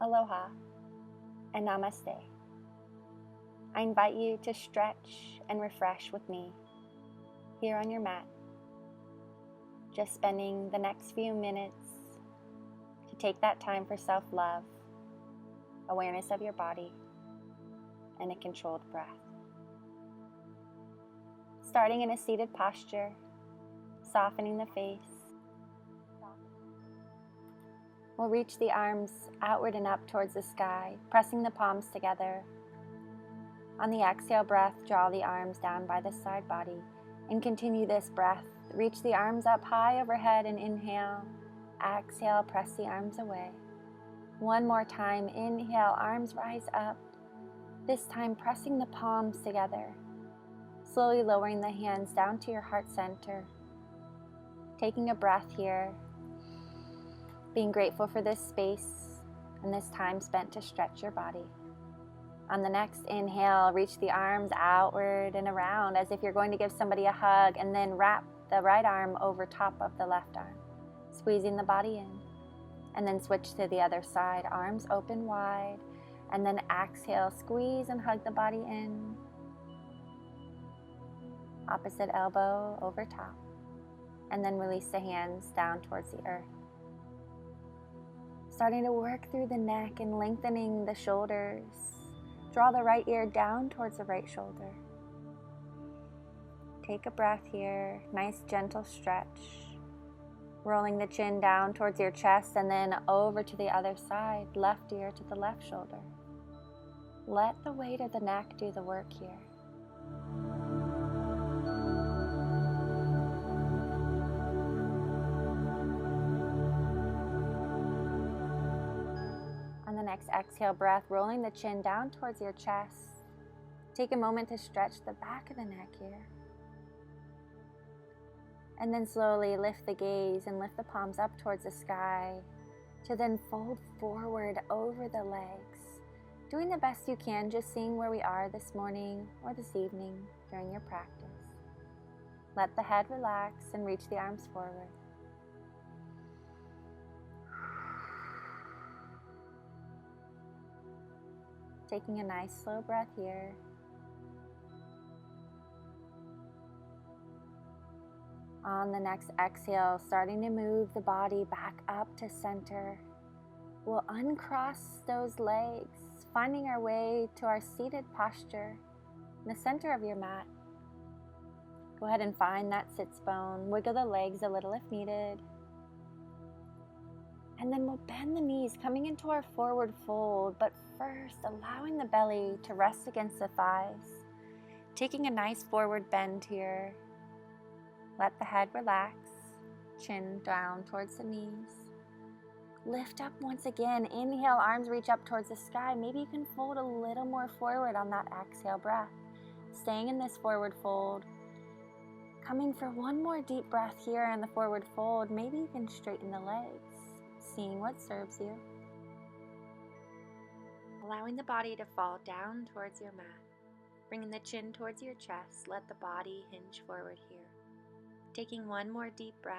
Aloha and Namaste. I invite you to stretch and refresh with me here on your mat, just spending the next few minutes to take that time for self-love, awareness of your body, and a controlled breath. Starting in a seated posture, softening the face. We'll reach the arms outward and up towards the sky, pressing the palms together. On the exhale breath, draw the arms down by the side body and continue this breath. Reach the arms up high overhead and inhale. Exhale, press the arms away. One more time, inhale, arms rise up. This time pressing the palms together. Slowly lowering the hands down to your heart center. Taking a breath here. Being grateful for this space and this time spent to stretch your body. On the next inhale, reach the arms outward and around as if you're going to give somebody a hug, and then wrap the right arm over top of the left arm, squeezing the body in. And then switch to the other side, arms open wide, and then exhale, squeeze and hug the body in. Opposite elbow over top, and then release the hands down towards the earth. Starting to work through the neck and lengthening the shoulders. Draw the right ear down towards the right shoulder. Take a breath here, nice gentle stretch. Rolling the chin down towards your chest and then over to the other side, left ear to the left shoulder. Let the weight of the neck do the work here. On the next exhale breath, rolling the chin down towards your chest. Take a moment to stretch the back of the neck here. And then slowly lift the gaze and lift the palms up towards the sky to then fold forward over the legs. Doing the best you can, just seeing where we are this morning or this evening during your practice. Let the head relax and reach the arms forward. Taking a nice slow breath here. On the next exhale, starting to move the body back up to center. We'll uncross those legs, finding our way to our seated posture in the center of your mat. Go ahead and find that sits bone. Wiggle the legs a little if needed. And then we'll bend the knees, coming into our forward fold, but first allowing the belly to rest against the thighs. Taking a nice forward bend here. Let the head relax, chin down towards the knees. Lift up once again. Inhale, arms reach up towards the sky. Maybe you can fold a little more forward on that exhale breath. Staying in this forward fold. Coming for one more deep breath here in the forward fold. Maybe you can straighten the legs, seeing what serves you. Allowing the body to fall down towards your mat. Bringing the chin towards your chest. Let the body hinge forward here. Taking one more deep breath.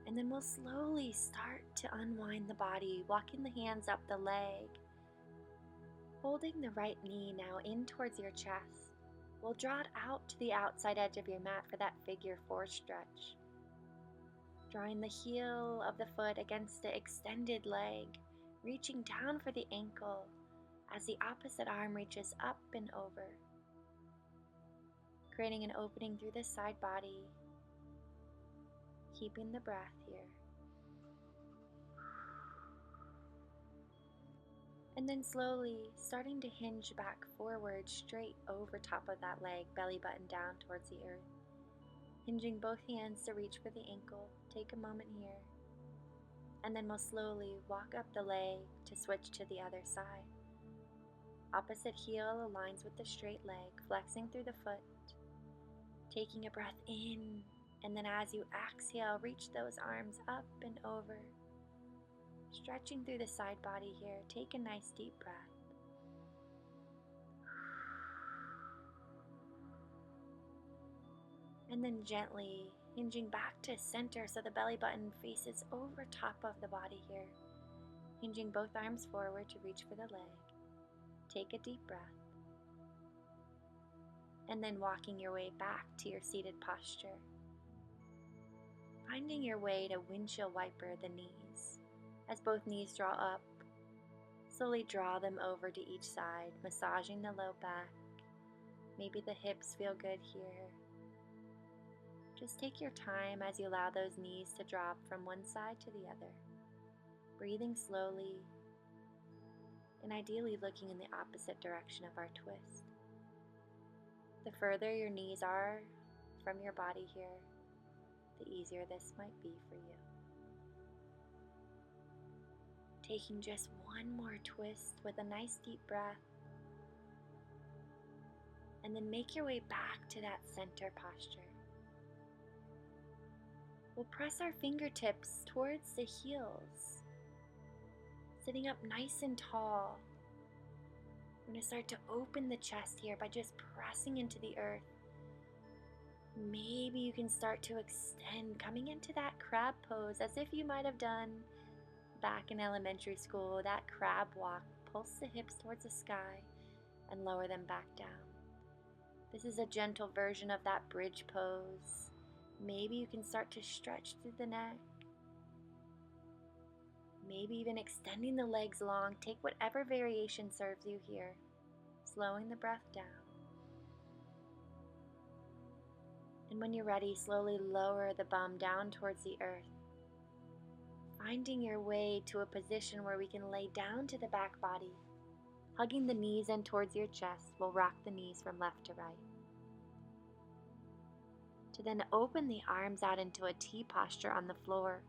And then we'll slowly start to unwind the body, walking the hands up the leg. Holding the right knee now in towards your chest. We'll draw it out to the outside edge of your mat for that figure 4 stretch. Drawing the heel of the foot against the extended leg, reaching down for the ankle as the opposite arm reaches up and over. Creating an opening through the side body. Keeping the breath here. And then slowly starting to hinge back forward, straight over top of that leg, belly button down towards the earth. Hinging both hands to reach for the ankle. Take a moment here. And then we'll slowly walk up the leg to switch to the other side. Opposite heel aligns with the straight leg, flexing through the foot. Taking a breath in, and then as you exhale, reach those arms up and over. Stretching through the side body here. Take a nice deep breath. And then gently Hinging back to center so the belly button faces over top of the body here. Hinging both arms forward to reach for the leg. Take a deep breath. And then walking your way back to your seated posture. Finding your way to windshield wiper the knees. As both knees draw up, slowly draw them over to each side, massaging the low back. Maybe the hips feel good here. Just take your time as you allow those knees to drop from one side to the other. Breathing slowly, and ideally looking in the opposite direction of our twist. The further your knees are from your body here, the easier this might be for you. Taking just one more twist with a nice deep breath, and then make your way back to that center posture. We'll press our fingertips towards the heels, sitting up nice and tall. We're going to start to open the chest here by just pressing into the earth. Maybe you can start to extend, coming into that crab pose as if you might have done back in elementary school, that crab walk. Pulse the hips towards the sky and lower them back down. This is a gentle version of that bridge pose. Maybe you can start to stretch through the neck. Maybe even extending the legs long. Take whatever variation serves you here. Slowing the breath down. And when you're ready, slowly lower the bum down towards the earth. Finding your way to a position where we can lay down to the back body. Hugging the knees in towards your chest, we'll rock the knees from left to right. To then open the arms out into a T posture on the floor.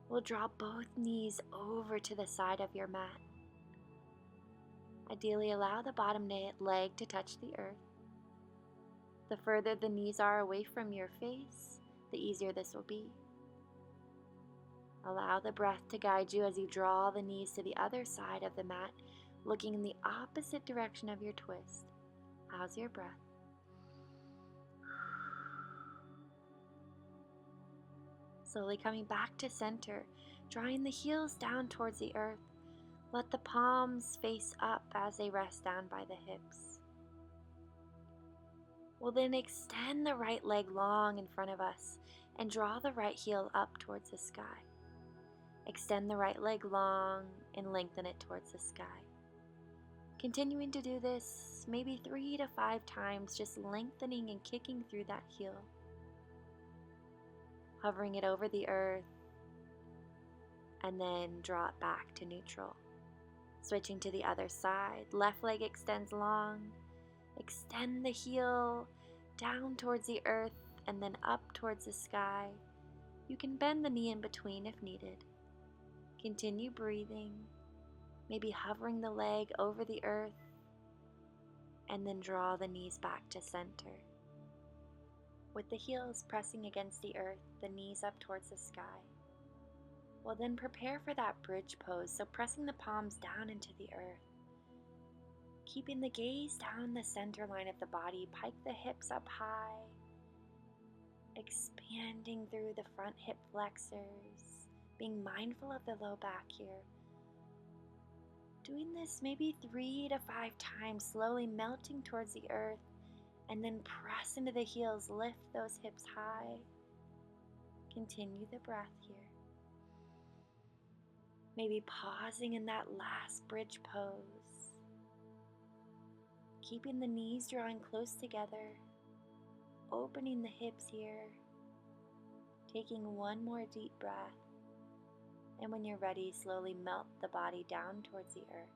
We'll draw both knees over to the side of your mat. Ideally, allow the bottom leg to touch the earth. The further the knees are away from your face, the easier this will be. Allow the breath to guide you as you draw the knees to the other side of the mat, looking in the opposite direction of your twist. How's your breath? Slowly coming back to center, drawing the heels down towards the earth. Let the palms face up as they rest down by the hips. We'll then extend the right leg long in front of us and draw the right heel up towards the sky. Extend the right leg long and lengthen it towards the sky. Continuing to do this maybe 3 to 5 times, just lengthening and kicking through that heel. Hovering it over the earth, and then draw it back to neutral. Switching to the other side, left leg extends long, extend the heel down towards the earth and then up towards the sky. You can bend the knee in between if needed. Continue breathing, maybe hovering the leg over the earth, and then draw the knees back to center. With the heels pressing against the earth, the knees up towards the sky. We'll then prepare for that bridge pose, so pressing the palms down into the earth. Keeping the gaze down the center line of the body, pike the hips up high. Expanding through the front hip flexors, being mindful of the low back here. Doing this maybe 3 to 5 times, slowly melting towards the earth. And then press into the heels, lift those hips high. Continue the breath here. Maybe pausing in that last bridge pose. Keeping the knees drawing close together. Opening the hips here. Taking one more deep breath. And when you're ready, slowly melt the body down towards the earth.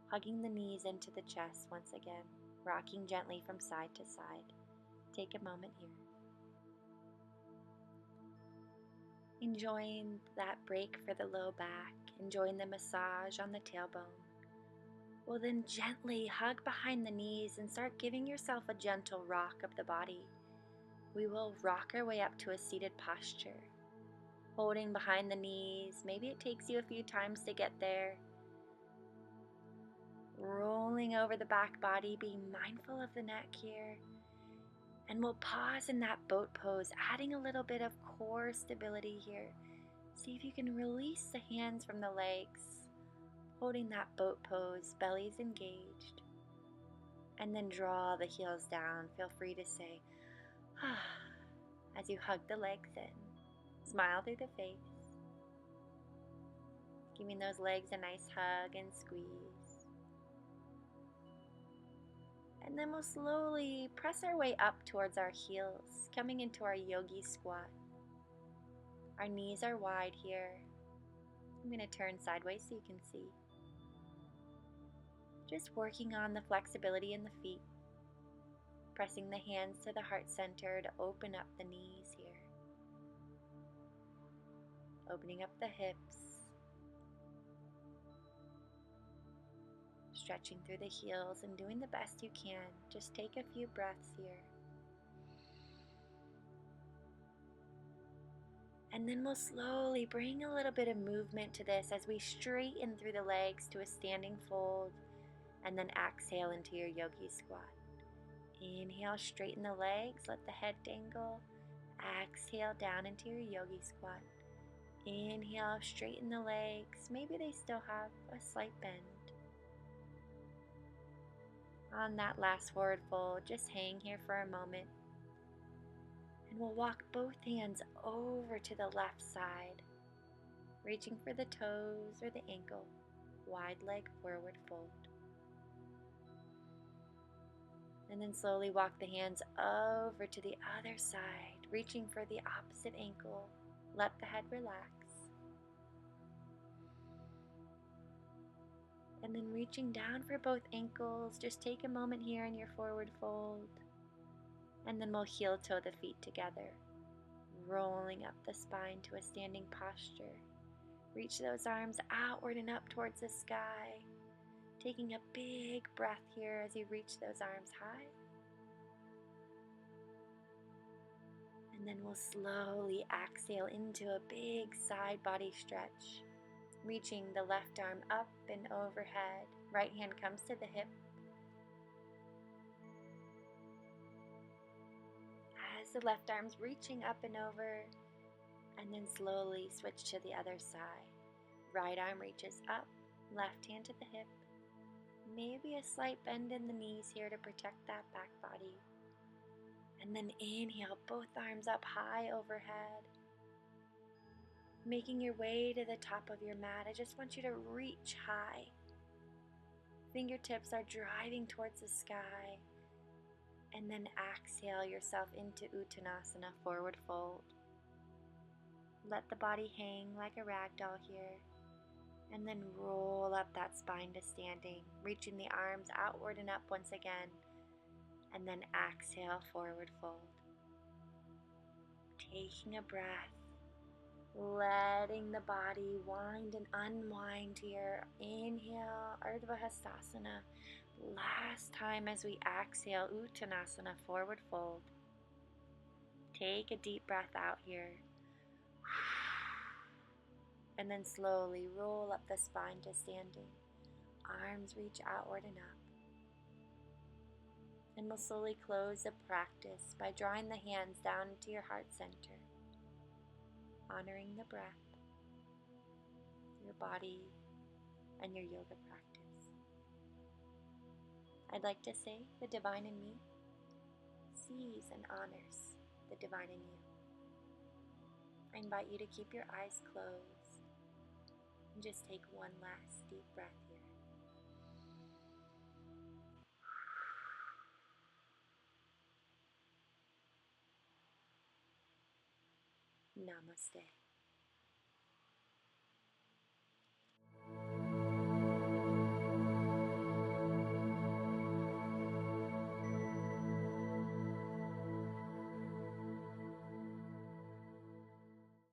Hugging the knees into the chest once again. Rocking gently from side to side. Take a moment here. Enjoying that break for the low back, enjoying the massage on the tailbone. We'll then gently hug behind the knees and start giving yourself a gentle rock of the body. We will rock our way up to a seated posture. Holding behind the knees, maybe it takes you a few times to get there. Rolling over the back body, being mindful of the neck here. And we'll pause in that boat pose, adding a little bit of core stability here. See if you can release the hands from the legs, holding that boat pose, belly's engaged. And then draw the heels down. Feel free to say, ah, as you hug the legs in. Smile through the face, giving those legs a nice hug and squeeze. And then we'll slowly press our way up towards our heels, coming into our yogi squat. Our knees are wide here. I'm going to turn sideways so you can see. Just working on the flexibility in the feet, pressing the hands to the heart center to open up the knees here. Opening up the hips, stretching through the heels and doing the best you can. Just take a few breaths here. And then we'll slowly bring a little bit of movement to this as we straighten through the legs to a standing fold, and then exhale into your yogi squat. Inhale, straighten the legs, let the head dangle. Exhale down into your yogi squat. Inhale, straighten the legs. Maybe they still have a slight bend. On that last forward fold, just hang here for a moment. And we'll walk both hands over to the left side, reaching for the toes or the ankle. Wide leg forward fold. And then slowly walk the hands over to the other side, reaching for the opposite ankle. Let the head relax. And then reaching down for both ankles, just take a moment here in your forward fold. And then we'll heel toe the feet together, rolling up the spine to a standing posture. Reach those arms outward and up towards the sky. Taking a big breath here as you reach those arms high. And then we'll slowly exhale into a big side body stretch. Reaching the left arm up and overhead. Right hand comes to the hip. As the left arm's reaching up and over, and then slowly switch to the other side. Right arm reaches up, left hand to the hip. Maybe a slight bend in the knees here to protect that back body. And then inhale, both arms up high overhead. Making your way to the top of your mat, I just want you to reach high. Fingertips are driving towards the sky. And then exhale yourself into Uttanasana, forward fold. Let the body hang like a rag doll here. And then roll up that spine to standing, reaching the arms outward and up once again. And then exhale, forward fold. Taking a breath, letting the body wind and unwind here. Inhale, Ardha Hastasana. Last time as we exhale, Uttanasana, forward fold. Take a deep breath out here. And then slowly roll up the spine to standing. Arms reach outward and up. And we'll slowly close the practice by drawing the hands down into your heart center, honoring the breath, your body, and your yoga practice. I'd like to say the divine in me sees and honors the divine in you. I invite you to keep your eyes closed and just take one last deep breath here. Namaste.